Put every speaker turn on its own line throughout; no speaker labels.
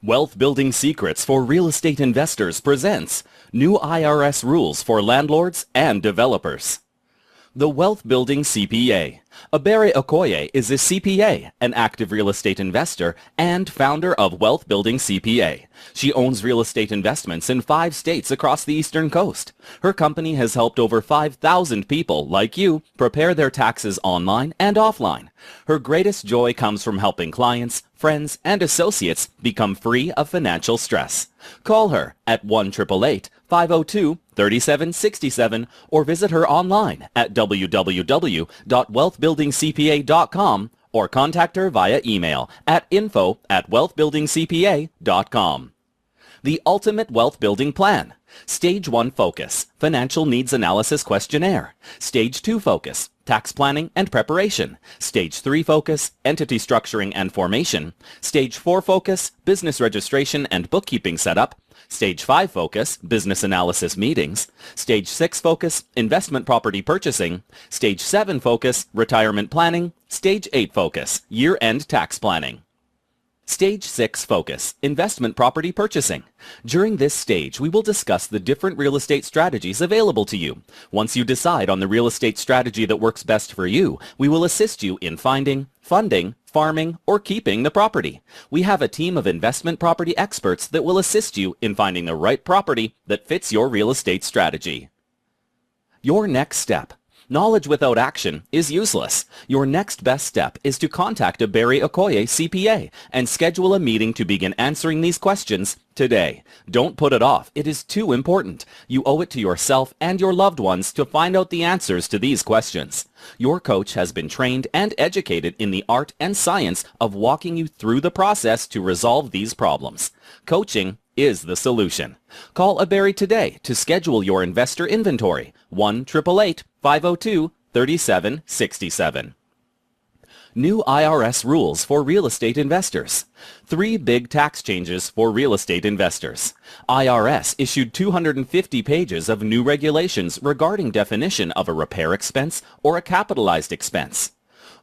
Wealth Building Secrets for Real Estate Investors presents new IRS rules for landlords and developers. The Wealth Building CPA. Abere Okoye is a CPA, an active real estate investor, and founder of Wealth Building CPA. She owns real estate investments in 5 states across the Eastern Coast. Her company has helped over 5,000 people, like you, prepare their taxes online and offline. Her greatest joy comes from helping clients, friends, and associates become free of financial stress. Call her at 1-888-502-3767 or visit her online at www.wealthbuildingcpa.com or contact her via email at info@wealthbuildingcpa.com. The Ultimate Wealth Building Plan. Stage 1 Focus, Financial Needs Analysis Questionnaire. Stage 2 Focus, Tax Planning and Preparation. Stage 3 Focus, Entity Structuring and Formation. Stage 4 Focus, Business Registration and Bookkeeping Setup. Stage 5 Focus, Business Analysis Meetings. Stage 6 Focus, Investment Property Purchasing. Stage 7 Focus, Retirement Planning. Stage 8 Focus, Year-End Tax Planning. Stage 6 Focus, Investment Property Purchasing. During this stage, we will discuss the different real estate strategies available to you. Once you decide on the real estate strategy that works best for you, we will assist you in finding, funding, farming, or keeping the property. We have a team of investment property experts that will assist you in finding the right property that fits your real estate strategy. Your next step. Knowledge without action is useless. Your next best step is to contact Abere Okoye CPA and schedule a meeting to begin answering these questions today. Don't put it off. It is too important. You owe it to yourself and your loved ones to find out the answers to these questions. Your coach has been trained and educated in the art and science of walking you through the process to resolve these problems. Coaching is the solution. Call Abere today to schedule your investor inventory. 1-888-502-3767. New IRS rules for real estate investors. 3 big tax changes for real estate investors. IRS issued 250 pages of new regulations regarding definition of a repair expense or a capitalized expense.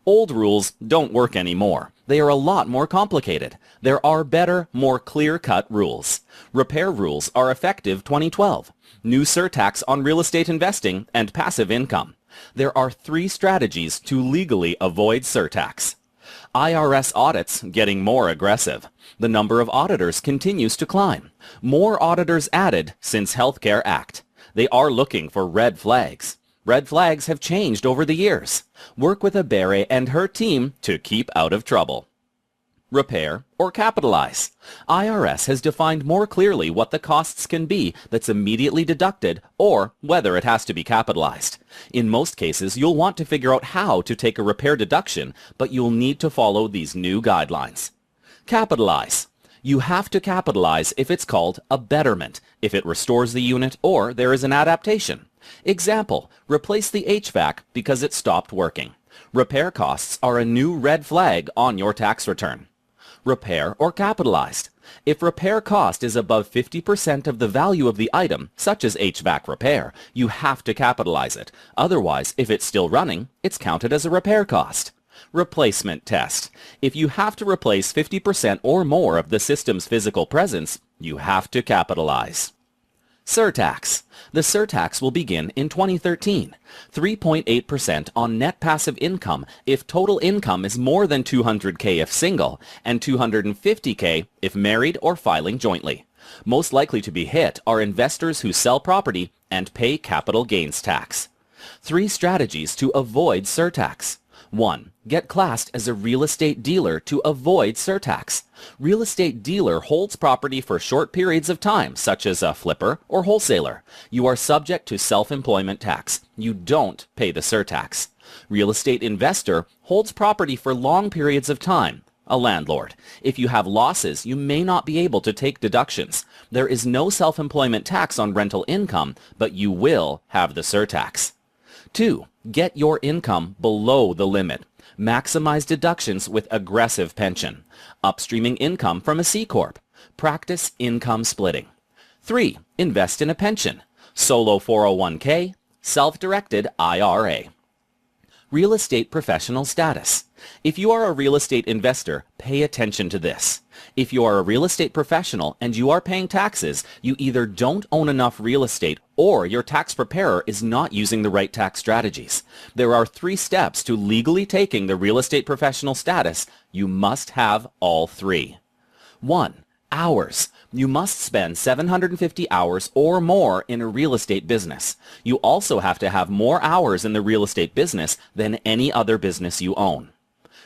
Old rules don't work anymore. They are a lot more complicated. There are better, more clear-cut rules. Repair rules are effective 2012. New surtax on real estate investing and passive income. There are 3 strategies to legally avoid surtax. IRS audits getting more aggressive. The number of auditors continues to climb. More auditors added since Healthcare Act. They are looking for red flags. Red flags have changed over the years. Work with Abere and her team to keep out of trouble. Repair or capitalize. IRS has defined more clearly what the costs can be that's immediately deducted or whether it has to be capitalized. In most cases, you'll want to figure out how to take a repair deduction, but you'll need to follow these new guidelines. Capitalize. You have to capitalize if it's called a betterment, if it restores the unit or there is an adaptation. Example, replace the HVAC because it stopped working. Repair costs are a new red flag on your tax return. Repair or capitalized. If repair cost is above 50% of the value of the item, such as HVAC repair, you have to capitalize it. Otherwise, if it's still running, it's counted as a repair cost. Replacement test. If you have to replace 50% or more of the system's physical presence, you have to capitalize. Surtax. The surtax will begin in 2013. 3.8% on net passive income if total income is more than $200K if single, and $250K if married or filing jointly. Most likely to be hit are investors who sell property and pay capital gains tax. 3 strategies to avoid surtax. 1. Get classed as a real estate dealer to avoid surtax. Real estate dealer holds property for short periods of time, such as a flipper or wholesaler. You are subject to self-employment tax. You don't pay the surtax. Real estate investor holds property for long periods of time. A landlord. If you have losses, you may not be able to take deductions. There is no self-employment tax on rental income, but you will have the surtax. 2. Get your income below the limit. Maximize deductions with aggressive pension. Upstreaming income from a C Corp. Practice income splitting. 3. Invest in a pension. Solo 401k. Self-directed IRA. Real estate professional status. If you are a real estate investor, pay attention to this. If you are a real estate professional and you are paying taxes, you either don't own enough real estate or your tax preparer is not using the right tax strategies. There are 3 steps to legally taking the real estate professional status. You must have all 3. 1. Hours. You must spend 750 hours or more in a real estate business. You also have to have more hours in the real estate business than any other business you own.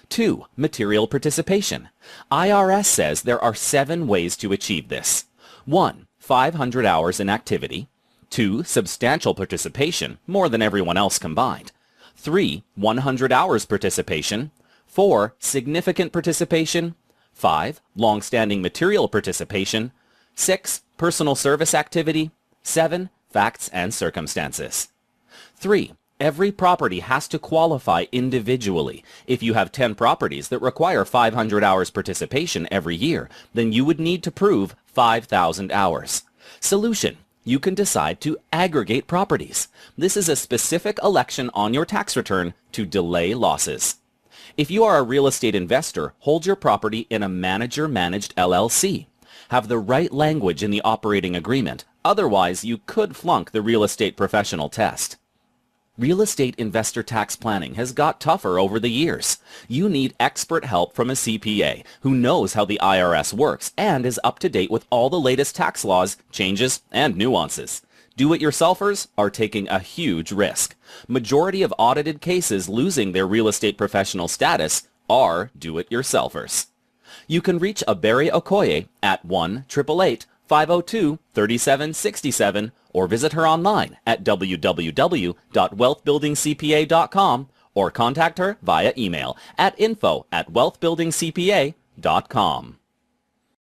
2. Material participation. IRS says there are 7 ways to achieve this. 1. 500 hours in activity. 2. Substantial participation, more than everyone else combined. 3. 100 hours participation. 4. Significant participation. 5. Long-standing material participation. 6. Personal service activity. 7. Facts and circumstances. 3. Every property has to qualify individually. If you have 10 properties that require 500 hours participation every year, then you would need to prove 5,000 hours. Solution. You can decide to aggregate properties. This is a specific election on your tax return to delay losses. If you are a real estate investor, hold your property in a manager-managed LLC. Have the right language in the operating agreement. Otherwise, you could flunk the real estate professional test. Real estate investor tax planning has got tougher over the years. You need expert help from a CPA who knows how the IRS works and is up to date with all the latest tax laws, changes, and nuances. Do-it-yourselfers are taking a huge risk. Majority of audited cases losing their real estate professional status are do-it-yourselfers. You can reach Barry Okoye at 1-888-502-3767 or visit her online at www.wealthbuildingcpa.com or contact her via email at info@wealthbuildingcpa.com.